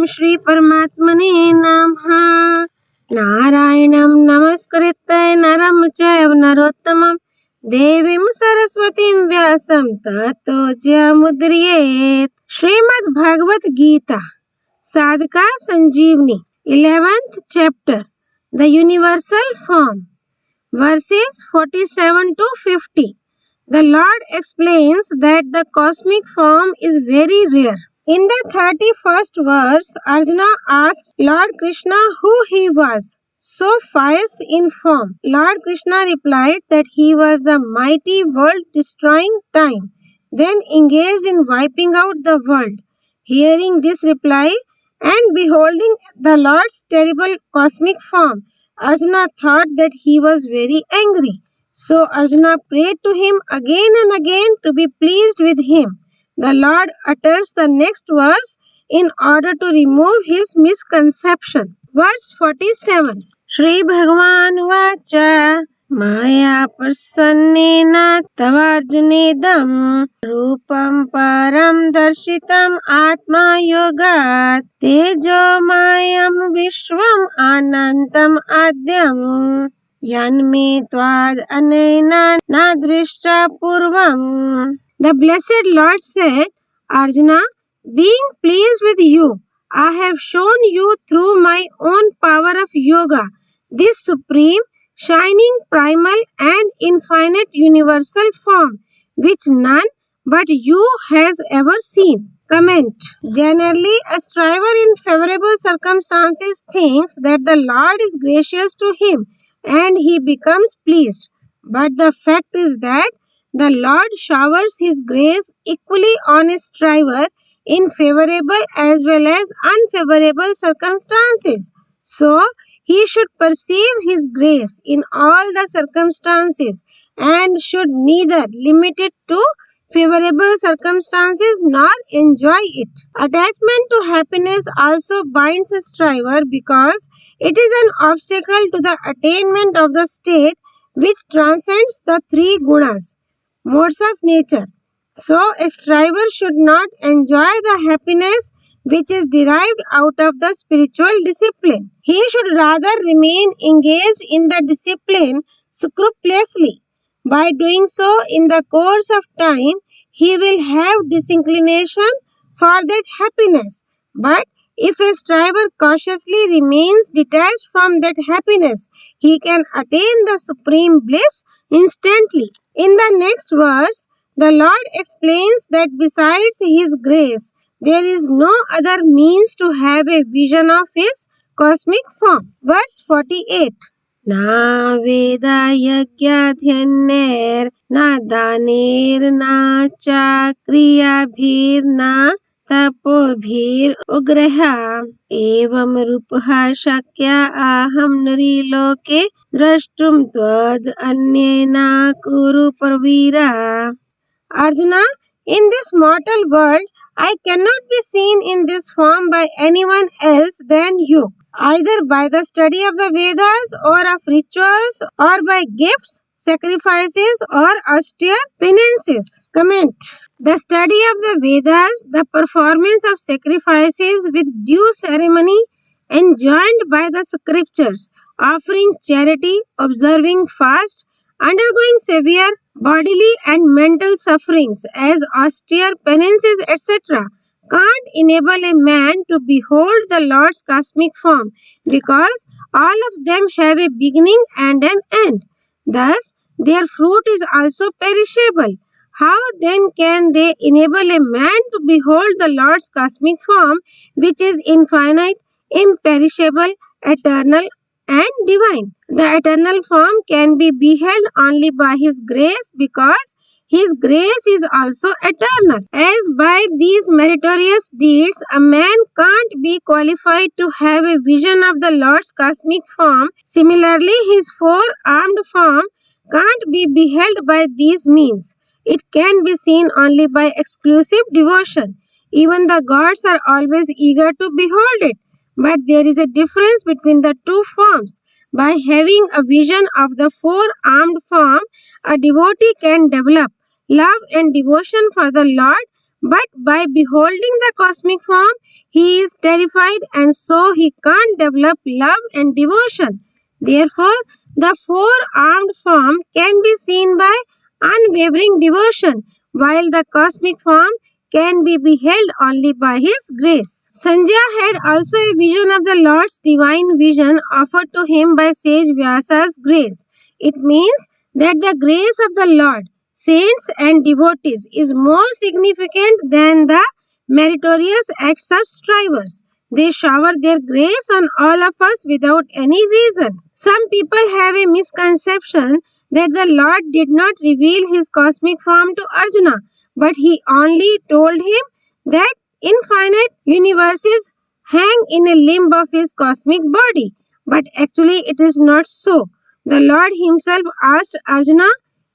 ओम श्री परमात्मने नमः। नारायणं नमस्कृत्य नरं चैव नरोत्तमं देवीं सरस्वतीं व्यासं ततो जयमुदीरयेत्। श्रीमद्भगवद्गीता साधका संजीवनी 11th chapter The Universal Form, verses 47 to 50. The Lord explains that the cosmic form is very rare. In the 31st verse, Arjuna asked Lord Krishna who he was, so fierce in form. Lord Krishna replied that he was the mighty world-destroying time, then engaged in wiping out the world. Hearing this reply and beholding the Lord's terrible cosmic form, Arjuna thought that he was very angry. So Arjuna prayed to him again and again to be pleased with him. The Lord utters the next verse in order to remove his misconception. Verse 47. Shri Bhagavan Vacha Maya Prasannena Tavarjunedam Rupam Param Darshitam Atma Yogat Tejo Mayam Vishwam Anantam Adyam Yanme Tvad Anena Nadrishta Purvam. The blessed Lord said, Arjuna, being pleased with you, I have shown you through my own power of yoga this supreme, shining, primal and infinite universal form which none but you has ever seen. Comment. Generally, a striver in favorable circumstances thinks that the Lord is gracious to him and he becomes pleased. But the fact is that the Lord showers his grace equally on a striver in favorable as well as unfavorable circumstances. So, he should perceive his grace in all the circumstances and should neither limit it to favorable circumstances nor enjoy it. Attachment to happiness also binds a striver because it is an obstacle to the attainment of the state which transcends the three gunas, modes of nature. So, a striver should not enjoy the happiness which is derived out of the spiritual discipline. He should rather remain engaged in the discipline scrupulously. By doing so, in the course of time, he will have disinclination for that happiness. But if a striver cautiously remains detached from that happiness, he can attain the supreme bliss instantly. In the next verse, the Lord explains that besides His grace, there is no other means to have a vision of His cosmic form. Verse 48. Na veda yagyadhyaner na daner na chakriyabhir na tapobhir ugraha evam rupha shakya aham nari loke drashtum tvad anyena kuru parvira. Arjuna, in this mortal world, I cannot be seen in this form by anyone else than you, either by the study of the Vedas or of rituals or by gifts, sacrifices or austere penances. Comment. The study of the Vedas, the performance of sacrifices with due ceremony enjoined by the scriptures, offering charity, observing fast, undergoing severe bodily and mental sufferings as austere penances, etc., can't enable a man to behold the Lord's cosmic form because all of them have a beginning and an end. Thus, their fruit is also perishable. How then can they enable a man to behold the Lord's cosmic form, which is infinite, imperishable, eternal, and divine? The eternal form can be beheld only by His grace because His grace is also eternal. As by these meritorious deeds, a man can't be qualified to have a vision of the Lord's cosmic form, similarly, His four-armed form can't be beheld by these means. It can be seen only by exclusive devotion. Even the gods are always eager to behold it. But there is a difference between the two forms. By having a vision of the four-armed form, a devotee can develop love and devotion for the Lord But by beholding the cosmic form, he is terrified and so he can't develop love and devotion. Therefore, the four-armed form can be seen by unwavering devotion, while the cosmic form can be beheld only by his grace. Sanjaya had also a vision of the Lord's divine vision offered to him by sage Vyasa's grace. It means that the grace of the Lord, saints and devotees is more significant than the meritorious acts of strivers. They shower their grace on all of us without any reason. Some people have a misconception that the Lord did not reveal his cosmic form to Arjuna, but he only told him that infinite universes hang in a limb of his cosmic body. But actually, it is not so. The Lord himself asked Arjuna,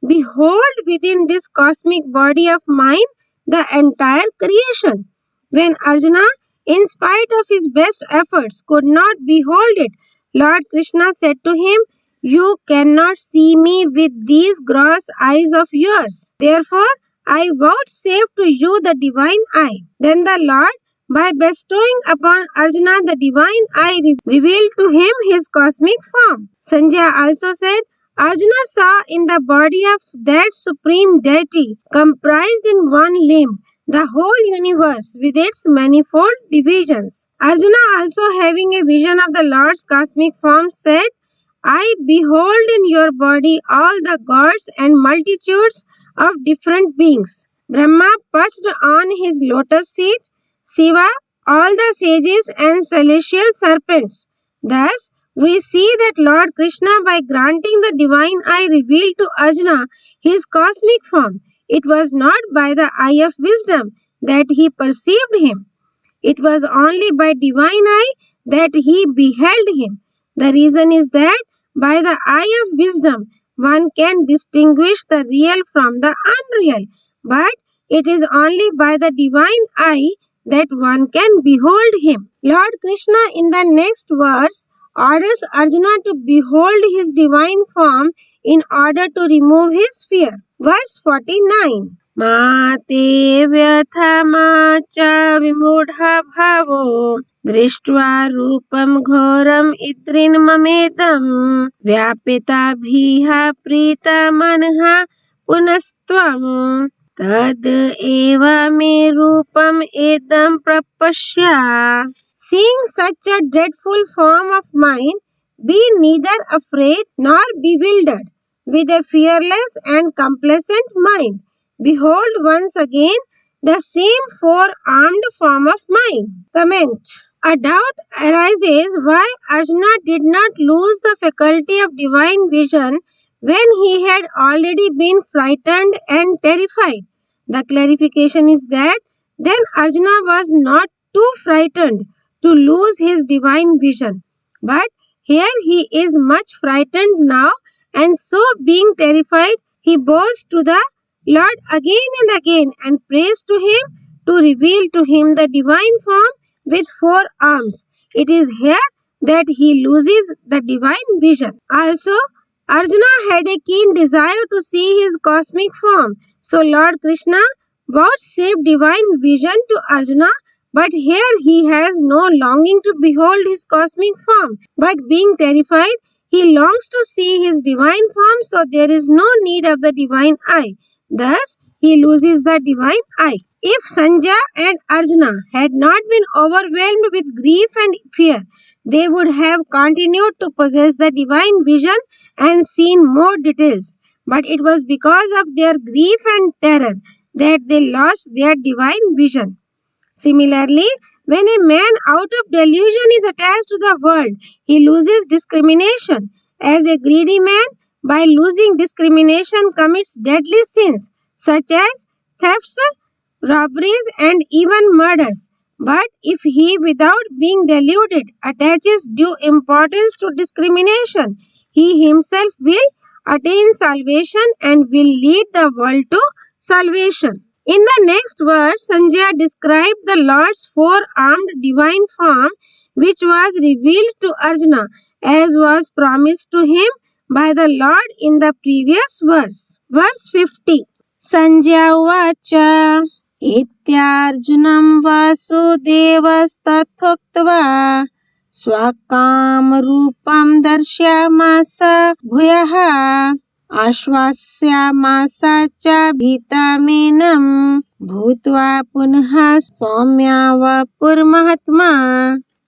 "Behold within this cosmic body of mine the entire creation." When Arjuna, in spite of his best efforts, could not behold it, Lord Krishna said to him, "You cannot see me with these gross eyes of yours. Therefore, I vouchsafe to you the divine eye." Then the Lord, by bestowing upon Arjuna the divine eye, revealed to him his cosmic form. Sanjaya also said, Arjuna saw in the body of that supreme deity, comprised in one limb, the whole universe with its manifold divisions. Arjuna, also having a vision of the Lord's cosmic form, said, I behold in your body all the gods and multitudes of different beings. Brahma perched on his lotus seat, Shiva, all the sages and celestial serpents. Thus, we see that Lord Krishna, by granting the divine eye, revealed to Arjuna his cosmic form. It was not by the eye of wisdom that he perceived him. It was only by divine eye that he beheld him. The reason is that by the eye of wisdom, one can distinguish the real from the unreal. But it is only by the divine eye that one can behold him. Lord Krishna in the next verse orders Arjuna to behold his divine form in order to remove his fear. Verse 49. Mate vyatha macha vimudha bhavo दृष्ट्वा रूपम घोरम इद्रिन ममेदम व्यापिता भीहा प्रीता मनहा पुनस्त्वम तद एव मे रूपम एदम प्रपश्या. Seeing such a dreadful form of mine, be neither afraid nor bewildered. With a fearless and complacent mind, behold once again the same four-armed form of mine. Comment. A doubt arises why Arjuna did not lose the faculty of divine vision when he had already been frightened and terrified. The clarification is that then Arjuna was not too frightened to lose his divine vision, but here he is much frightened now, and so being terrified, he bows to the Lord again and again and prays to him to reveal to him the divine form with four arms. It is here that he loses the divine vision. Also, Arjuna had a keen desire to see his cosmic form. So Lord Krishna vouchsafed divine vision to Arjuna, but here he has no longing to behold his cosmic form. But being terrified, he longs to see his divine form, so there is no need of the divine eye. Thus, he loses the divine eye. If Sanjaya and Arjuna had not been overwhelmed with grief and fear, they would have continued to possess the divine vision and seen more details. But it was because of their grief and terror that they lost their divine vision. Similarly, when a man out of delusion is attached to the world, he loses discrimination. As a greedy man, by losing discrimination, commits deadly sins such as thefts, robberies, and even murders. But if he, without being deluded, attaches due importance to discrimination, he himself will attain salvation and will lead the world to salvation. In the next verse, Sanjaya described the Lord's four-armed divine form which was revealed to Arjuna as was promised to him by the Lord in the previous verse. Verse 50. Sanjaya Vacha इत्यार्जुनं वासुदेवस्तथोक्त्वा स्वकामरूपं दर्शयामास भूयः आश्वास्यामास च भीतमेनं भूत्वा पुनः सौम्यावपुर्महात्मा.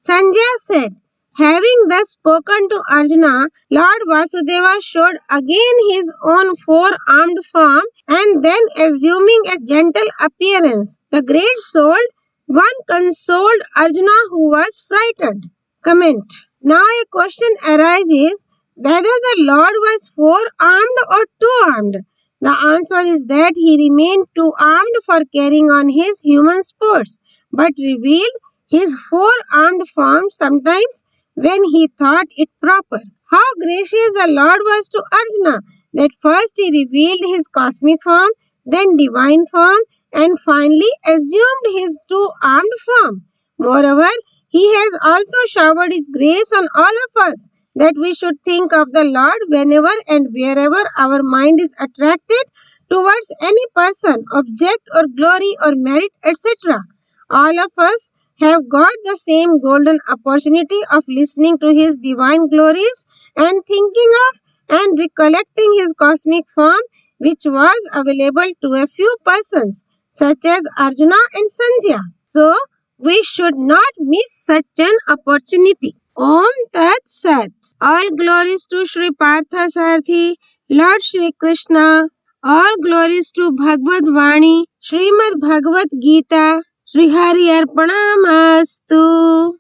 Sanjay said, having thus spoken to Arjuna, Lord Vasudeva showed again his own four-armed form and then assuming a gentle appearance, the great soul one consoled Arjuna who was frightened. Comment. Now a question arises whether the Lord was four-armed or two-armed. The answer is that he remained two-armed for carrying on his human sports, but revealed his four-armed form sometimes when he thought it proper. How gracious the Lord was to Arjuna that first he revealed his cosmic form, then divine form, and finally assumed his two-armed form. Moreover, he has also showered his grace on all of us that we should think of the Lord whenever and wherever our mind is attracted towards any person, object, or glory or merit, etc. All of us have got the same golden opportunity of listening to his divine glories and thinking of and recollecting his cosmic form, which was available to a few persons, such as Arjuna and Sanjaya. So, we should not miss such an opportunity. Om Tat Sat. All glories to Sri Partha Sarthi, Lord Shri Krishna. All glories to Bhagavad Vani, Srimad Bhagavad Geeta. Sri Hari Arpanamastu.